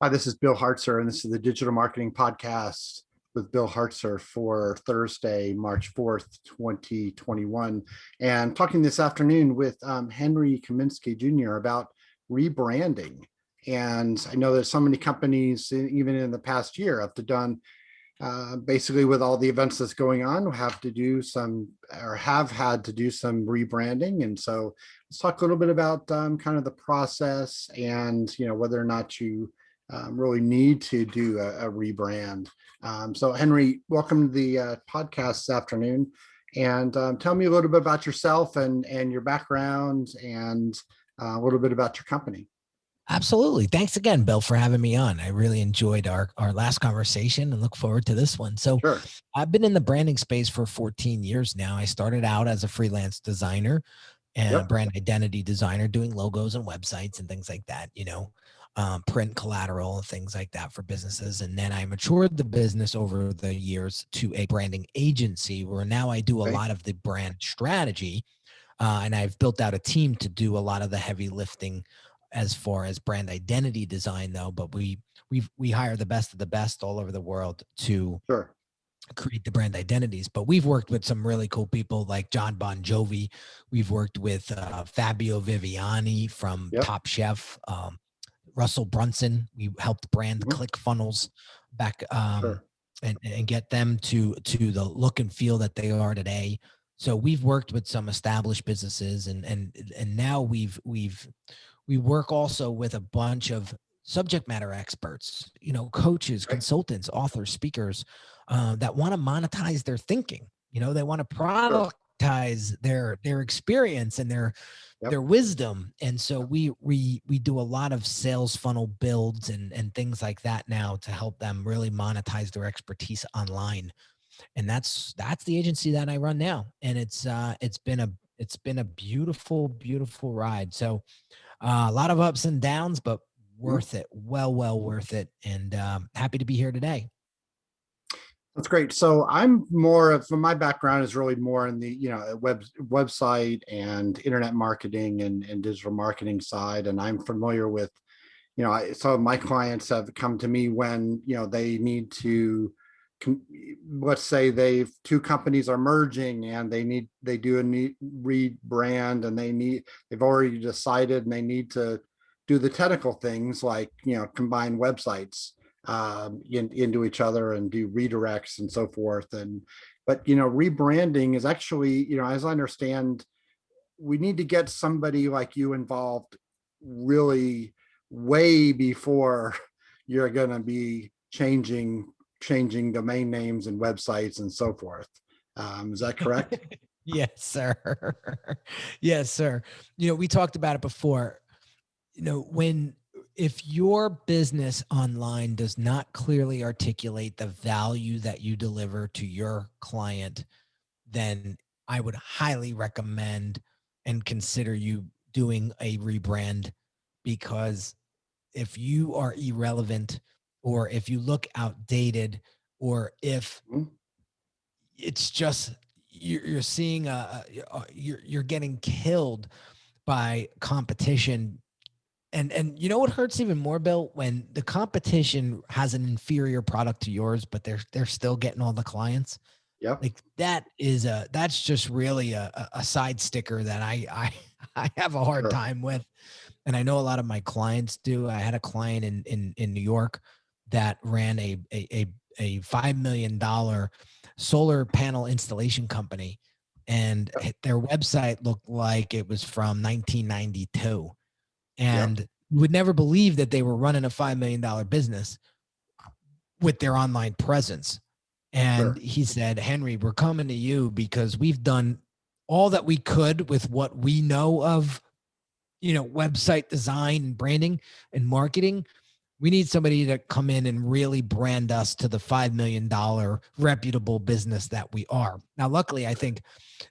Hi, this is Bill Hartzer, and this is the Digital Marketing Podcast with Bill Hartzer for Thursday, March 4th, 2021. And talking this afternoon with Henry Kaminski Jr. about rebranding. And I know that so many companies, even in the past year, have done basically with all the events that's going on, have to do some or have had to do some rebranding. And so let's talk a little bit about kind of the process and, whether or not you really need to do a rebrand. So Henry, welcome to the podcast this afternoon. And tell me a little bit about yourself and your background and a little bit about your company. Absolutely. Thanks again, Bill, for having me on. I really enjoyed our last conversation and look forward to this one. So Sure. I've been in the branding space for 14 years now. I started out as a freelance designer and Yep. brand identity designer doing logos and websites and things like that, print collateral and things like that for businesses. And then I matured the business over the years to a branding agency where now I do a Okay. lot of the brand strategy. And I've built out a team to do a lot of the heavy lifting as far as brand identity design, though. But we hire the best of the best all over the world to Sure. create the brand identities. But we've worked with some really cool people like John Bon Jovi. We've worked with Fabio Viviani from Yep. Top Chef, Russell Brunson. We helped brand Mhm. ClickFunnels back Sure. and get them to the look and feel that they are today. So we've worked with some established businesses, and now we work also with a bunch of subject matter experts, coaches, Okay. consultants, authors, speakers that want to monetize their thinking. They want to Sure. productize their experience and Yep. their wisdom. And so we do a lot of sales funnel builds and things like that now to help them really monetize their expertise online. And that's the agency that I run now. And it's been a beautiful ride. So a lot of ups and downs, but Mhm. worth it. Well worth it. And happy to be here today. That's great. So I'm more of, my background is really more in the, website and internet marketing and digital marketing side. And I'm familiar with, so my clients have come to me when, they need to, let's say two companies are merging and they do a need rebrand and they've already decided and they need to do the technical things like, combine websites into each other and do redirects and so forth. But rebranding is actually, as I understand, we need to get somebody like you involved really way before you're going to be changing domain names and websites and so forth. Is that correct? Yes, sir. Yes, sir. We talked about it before. When if your business online does not clearly articulate the value that you deliver to your client, then I would highly recommend and consider you doing a rebrand, because if you are irrelevant or if you look outdated or if Mhm. it's just you're seeing you're getting killed by competition. And you know what hurts even more, Bill? When the competition has an inferior product to yours, but they're still getting all the clients. Yep. Like that's just really a side sticker that I have a hard Sure. time with. And I know a lot of my clients do. I had a client in New York that ran a $5 million solar panel installation company, and Yep. their website looked like it was from 1992. Yep. And you would never believe that they were running a $5 million business with their online presence. And Sure. he said, Henry, we're coming to you because we've done all that we could with what we know of, website design and branding and marketing. We need somebody to come in and really brand us to the $5 million reputable business that we are. Now, luckily, I think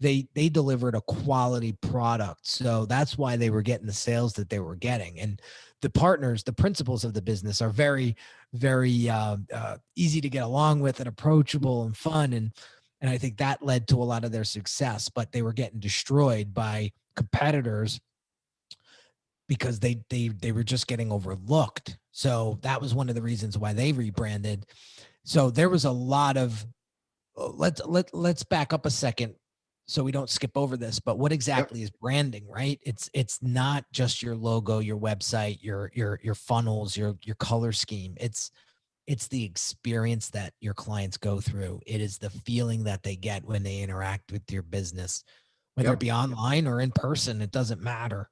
they delivered a quality product, so that's why they were getting the sales that they were getting. And the partners, the principals of the business, are very easy to get along with and approachable and fun. And I think that led to a lot of their success. But they were getting destroyed by competitors because they were just getting overlooked. So that was one of the reasons why they rebranded. So there was a lot of, let's back up a second so we don't skip over this. But what Yep. exactly is branding, right? It's not just your logo, your website, your funnels, your color scheme. It's the experience that your clients go through. It is the feeling that they get when they interact with your business, whether it Yep. be online or in person, it doesn't matter.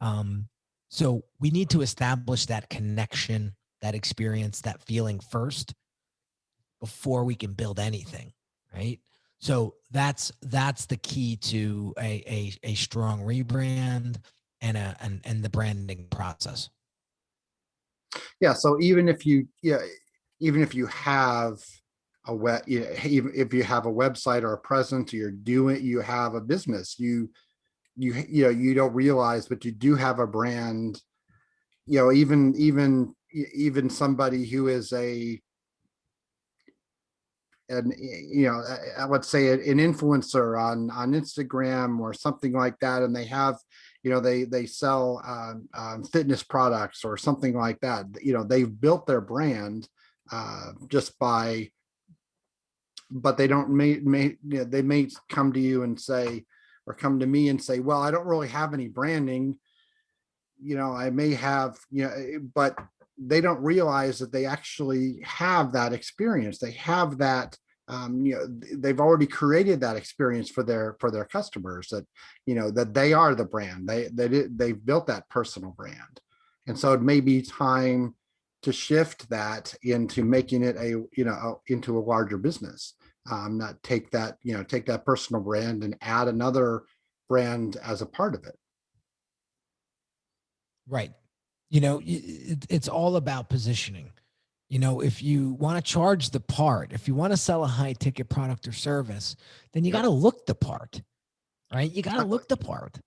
Um, so we need to establish that connection, that experience, that feeling first before we can build anything, right? So that's the key to a strong rebrand and the branding process. Yeah. So even if you have a web, even if you have a website or a presence, you have a business, you don't realize, but you do have a brand. Even somebody who is let's say an influencer on Instagram or something like that, and they have, they sell fitness products or something like that. They've built their brand just by, but they don't they may come to you and say, or come to me and say, well, I don't really have any branding. I may have, but they don't realize that they actually have that experience. They have that, they've already created that experience for their customers, that, that they are the brand. They've built that personal brand. And so it may be time to shift that into making it into a larger business. Not take that personal brand and add another brand as a part of it. Right. It's all about positioning. If you want to charge the part, if you want to sell a high ticket product or service, then you got Yep. to look the part, right? You got to Exactly. look the part.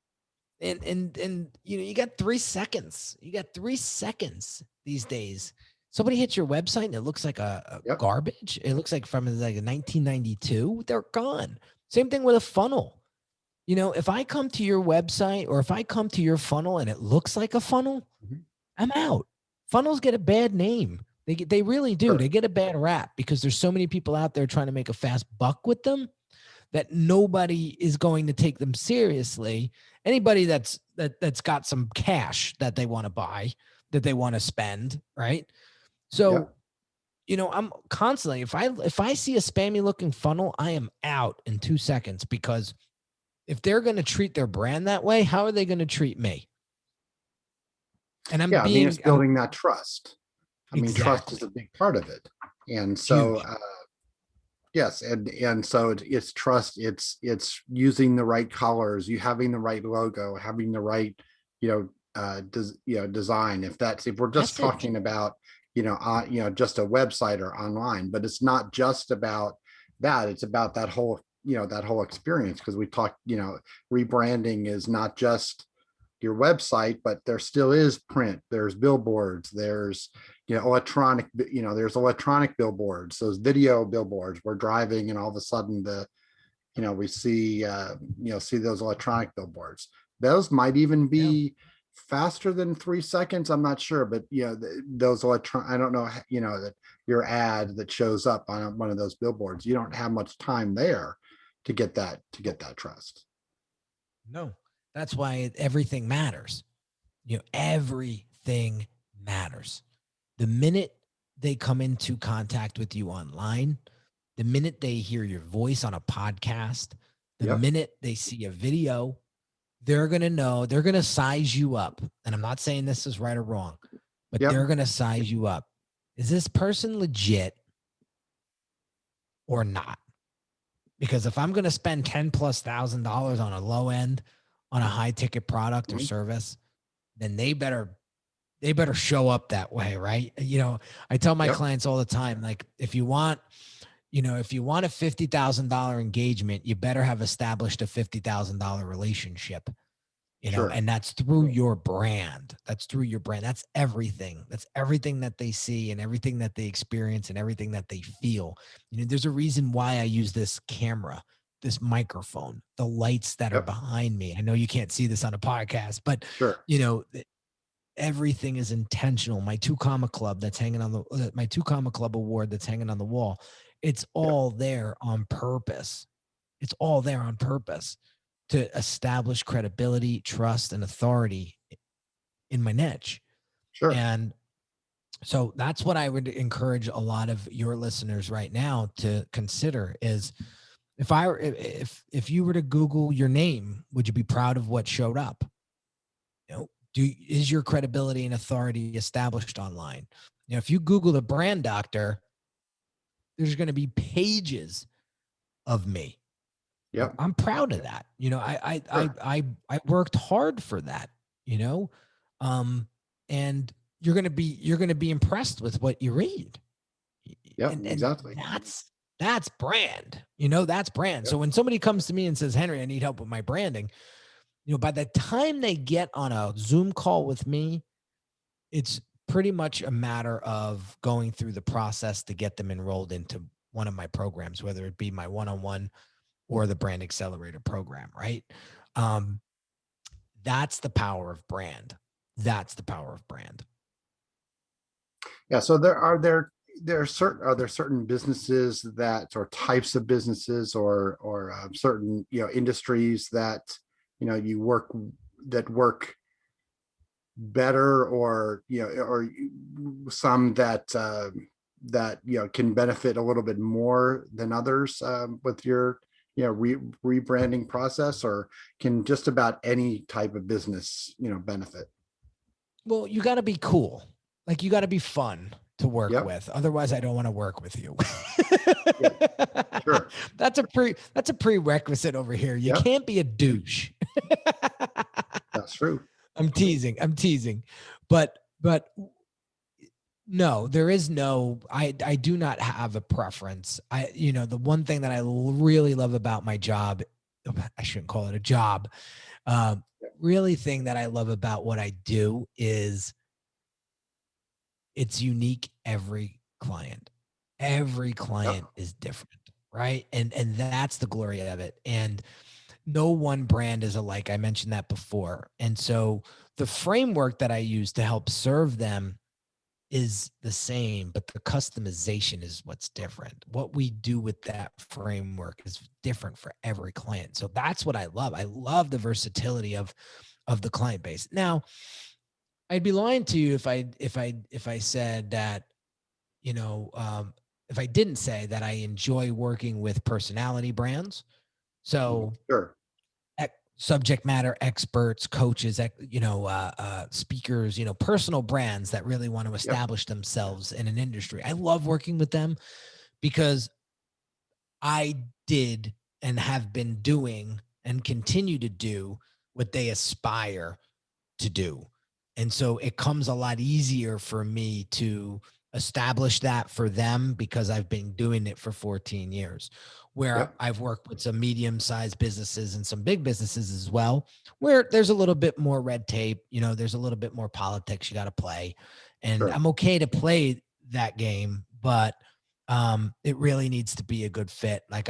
And you got 3 seconds. You got 3 seconds these days. Somebody hits your website and it looks like a Yep. garbage. It looks like from like a 1992. They're gone. Same thing with a funnel. If I come to your website or if I come to your funnel and it looks like a funnel, Mhm. I'm out. Funnels get a bad name. They really do. Sure. They get a bad rap because there's so many people out there trying to make a fast buck with them that nobody is going to take them seriously. Anybody that's got some cash that they want to buy, that they want to spend, right? So, Yep. I'm constantly, if I see a spammy looking funnel, I am out in 2 seconds, because if they're going to treat their brand that way, how are they going to treat me? And Yeah. I mean, it's I'm building that trust. I mean, trust is exactly a big part of it. And so, huge. yes, and so it's trust. It's using the right colors, you having the right logo, having the right, design. If we're just Message. talking about, just a website or online, but it's not just about that. It's about that whole experience, because we talked, rebranding is not just your website, but there still is print, there's billboards, there's, there's electronic billboards, those video billboards. We're driving and all of a sudden we see those electronic billboards. Those might even Yeah. be faster than 3 seconds. I'm not sure, but those I don't know, that your ad that shows up on one of those billboards, you don't have much time there to get that trust. No, that's why everything matters. Everything matters. The minute they come into contact with you online, the minute they hear your voice on a podcast, the Yep. minute they see a video, they're going to know, they're going to size you up. And I'm not saying this is right or wrong, but Yep. they're going to size you up. Is this person legit or not? Because if I'm going to spend 10 plus $1,000 on a low end, on a high ticket product or Mhm. service, then they better show up that way, right? I tell my Yep. clients all the time, like, if you want a $50,000 engagement, you better have established a $50,000 relationship, Sure. and that's through your brand. That's through your brand. That's everything. That's everything that they see and everything that they experience and everything that they feel. There's a reason why I use this camera, this microphone, the lights that are Yep. behind me. I know you can't see this on a podcast, but Sure. you know, everything is intentional. My 2 Comma Club that's hanging on the my 2 Comma Club award that's hanging on the wall. It's all there on purpose. It's all there on purpose to establish credibility, trust, and authority in my niche. Sure. And so that's what I would encourage a lot of your listeners right now to consider is if you were to Google your name, would you be proud of what showed up? You know, is your credibility and authority established online? You know, if you Google the brand doctor, there's going to be pages of me. Yep. I'm proud of that. You know, I worked hard for that, you know, and you're going to be impressed with what you read. Yep. And Exactly. that's brand, you know, that's brand. Yep. So when somebody comes to me and says, Henry, I need help with my branding, you know, by the time they get on a Zoom call with me, it's pretty much a matter of going through the process to get them enrolled into one of my programs, whether it be my one-on-one or the Brand Accelerator program, right? That's the power of brand. That's the power of brand. Yeah. So are there certain businesses that, or types of businesses, or certain industries that you work better, or some that can benefit a little bit more than others with your rebranding process, or can just about any type of business benefit? Well, you got to be cool. Like, you got to be fun to work Yep. with. Otherwise, I don't want to work with you. Yeah, sure. That's a prerequisite over here. You Yep. can't be a douche. That's true. I'm teasing. But no, there is no, I do not have a preference. The one thing that I really love about my job, I shouldn't call it a job. Really thing that I love about what I do is it's unique. Every client is different. Right. And that's the glory of it. And no one brand is alike. I mentioned that before. And so the framework that I use to help serve them is the same, but the customization is what's different. What we do with that framework is different for every client. So that's what I love. I love the versatility of the client base. Now, I'd be lying to you if I said that, if I didn't say that I enjoy working with personality brands. So Sure. subject matter experts, coaches, speakers, personal brands that really want to establish themselves in an industry. I love working with them because I did and have been doing and continue to do what they aspire to do. And so it comes a lot easier for me to establish that for them because I've been doing it for 14 years, where I've worked with some medium-sized businesses and some big businesses as well, where there's a little bit more red tape, there's a little bit more politics you got to play. And I'm okay to play that game, but it really needs to be a good fit. Like,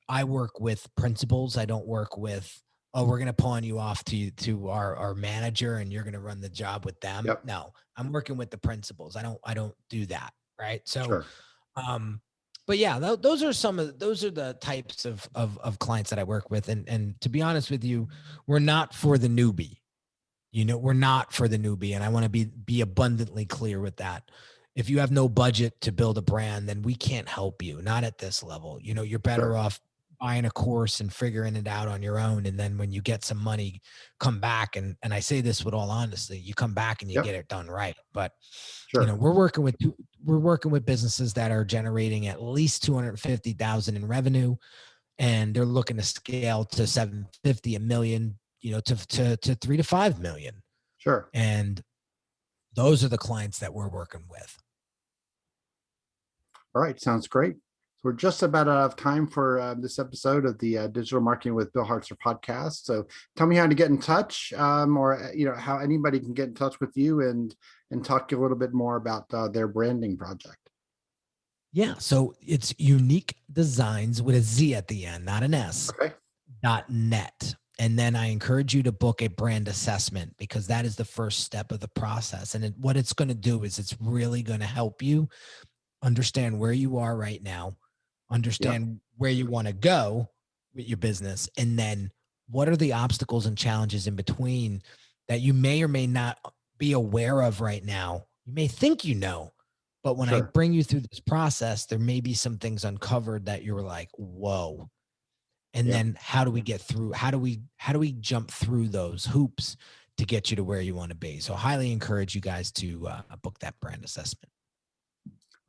I work with principals. I don't work with, oh, we're going to pawn you off to our manager and you're going to run the job with them. No, I'm working with the principals. I don't do that. Right. So, but yeah, those are the types of clients that I work with. And to be honest with you, we're not for the newbie. We're not for the newbie. And I want to be abundantly clear with that. If you have no budget to build a brand, then we can't help you. Not at this level. You're better off buying a course and figuring it out on your own. And then when you get some money, come back. And I say this with all honesty, you come back and you get it done right. But, we're working with businesses that are generating at least 250,000 in revenue, and they're looking to scale to 750, $1 million, to 3 to 5 million. Sure. And those are the clients that we're working with. All right. Sounds great. So we're just about out of time for this episode of the Digital Marketing with Bill Hartzer podcast. So tell me how to get in touch, or how anybody can get in touch with you and talk a little bit more about their branding project. Yeah. So it's Unique Designs with a Z at the end, not an S. Okay. .net. And then I encourage you to book a brand assessment, because that is the first step of the process. And what it's going to do is it's really going to help you understand where you are right now, understand where you want to go with your business, and then what are the obstacles and challenges in between that you may or may not be aware of right now. You may think you know, but when I Sure. bring you through this process, there may be some things uncovered that you're like, whoa. And Yeah. then how do we get through? How do we jump through those hoops to get you to where you want to be? So highly encourage you guys to book that brand assessment.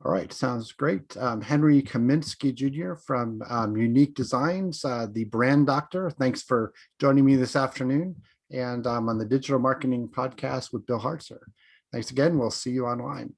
All right, sounds great. Henry Kaminski Jr. from Unique Designs, the brand doctor. Thanks for joining me this afternoon, and on the Digital Marketing Podcast with Bill Hartzer. Thanks again. We'll see you online.